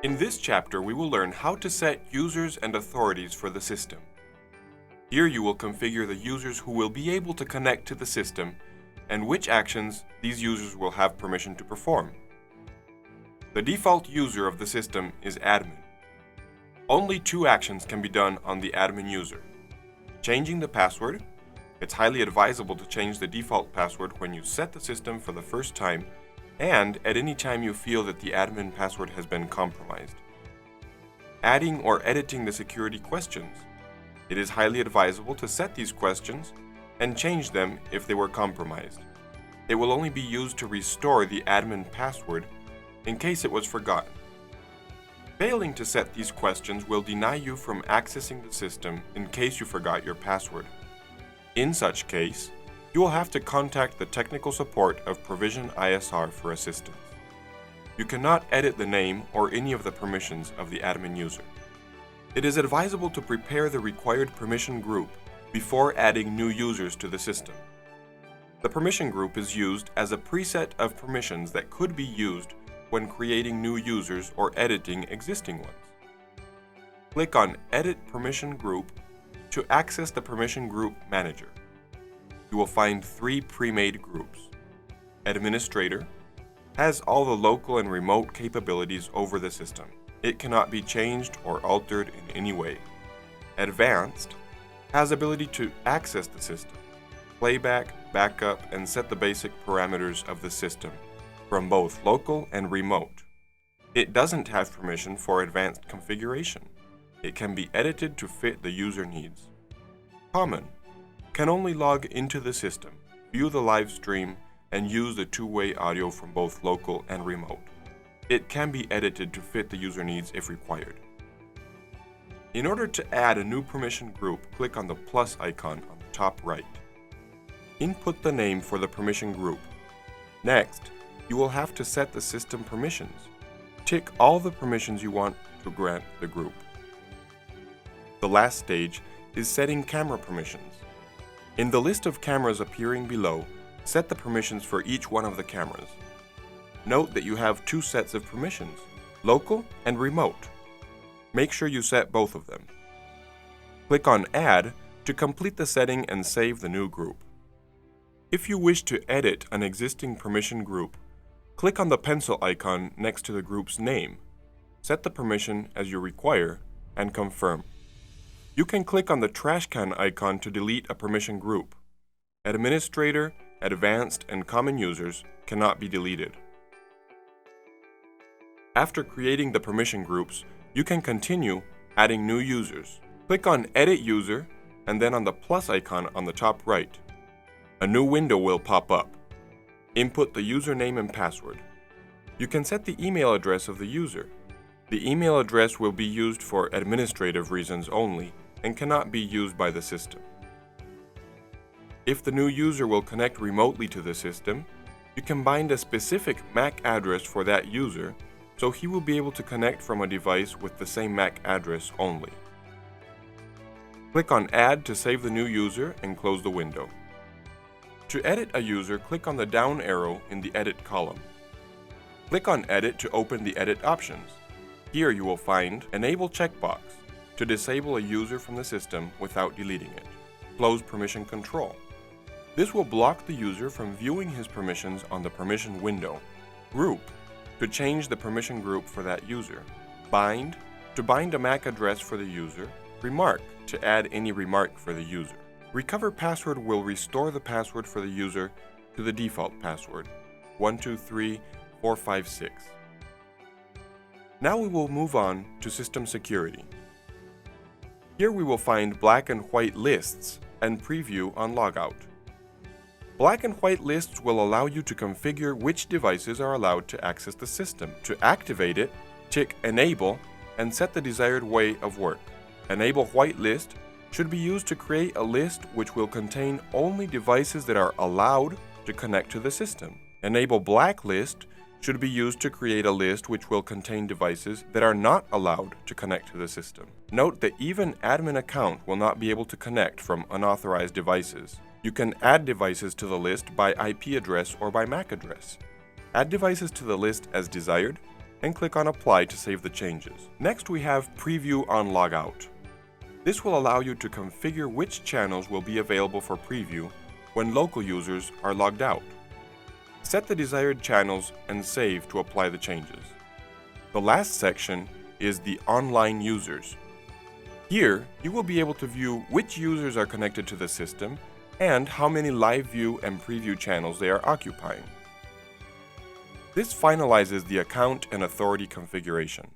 In this chapter, we will learn how to set users and authorities for the system. Here you will configure the users who will be able to connect to the system and which actions these users will have permission to perform. The default user of the system is admin. Only two actions can be done on the admin user. Changing the password. It's highly advisable to change the default password when you set the system for the first time and at any time you feel that the admin password has been compromised. Adding or editing the security questions. It is highly advisable to set these questions and change them if they were compromised. It will only be used to restore the admin password in case it was forgotten. Failing to set these questions will deny you from accessing the system in case you forgot your password. In such case, you will have to contact the technical support of Provision-10 for assistance. You cannot edit the name or any of the permissions of the admin user. It is advisable to prepare the required permission group before adding new users to the system. The permission group is used as a preset of permissions that could be used when creating new users or editing existing ones. Click on Edit Permission Group to access the Permission Group Manager. You will find three pre-made groups. Administrator has all the local and remote capabilities over the system. It cannot be changed or altered in any way. Advanced has ability to access the system, playback, backup, and set the basic parameters of the system from both local and remote. It doesn't have permission for advanced configuration. It can be edited to fit the user needs. Common can only log into the system, view the live stream, and use the two-way audio from both local and remote. It can be edited to fit the user needs if required. In order to add a new permission group, click on the plus icon on the top right. Input the name for the permission group. Next, you will have to set the system permissions. Tick all the permissions you want to grant the group. The last stage is setting camera permissions. In the list of cameras appearing below, set the permissions for each one of the cameras. Note that you have two sets of permissions, local and remote. Make sure you set both of them. Click on Add to complete the setting and save the new group. If you wish to edit an existing permission group, click on the pencil icon next to the group's name. Set the permission as you require and confirm. You can click on the trash can icon to delete a permission group. Administrator, Advanced, and Common users cannot be deleted. After creating the permission groups, you can continue adding new users. Click on Edit User and then on the plus icon on the top right. A new window will pop up. Input the username and password. You can set the email address of the user. The email address will be used for administrative reasons only and cannot be used by the system. If the new user will connect remotely to the system, you can bind a specific MAC address for that user so he will be able to connect from a device with the same MAC address only. Click on Add to save the new user and close the window. To edit a user, click on the down arrow in the Edit column. Click on Edit to open the edit options. Here you will find Enable checkbox to disable a user from the system without deleting it. Close Permission Control. This will block the user from viewing his permissions on the permission window. Group to change the permission group for that user. Bind to bind a MAC address for the user. Remark to add any remark for the user. Recover Password will restore the password for the user to the default password, 123456. Now we will move on to System Security. Here we will find black and white lists and preview on Logout. Black and white lists will allow you to configure which devices are allowed to access the system. To activate it, tick Enable and set the desired way of work. Enable White List should be used to create a list which will contain only devices that are allowed to connect to the system. Enable Black List should be used to create a list which will contain devices that are not allowed to connect to the system. Note that even admin account will not be able to connect from unauthorized devices. You can add devices to the list by IP address or by MAC address. Add devices to the list as desired, and click on Apply to save the changes. Next, we have Preview on Logout. This will allow you to configure which channels will be available for preview when local users are logged out. Set the desired channels and save to apply the changes. The last section is the Online Users. Here, you will be able to view which users are connected to the system and how many live view and preview channels they are occupying. This finalizes the account and authority configuration.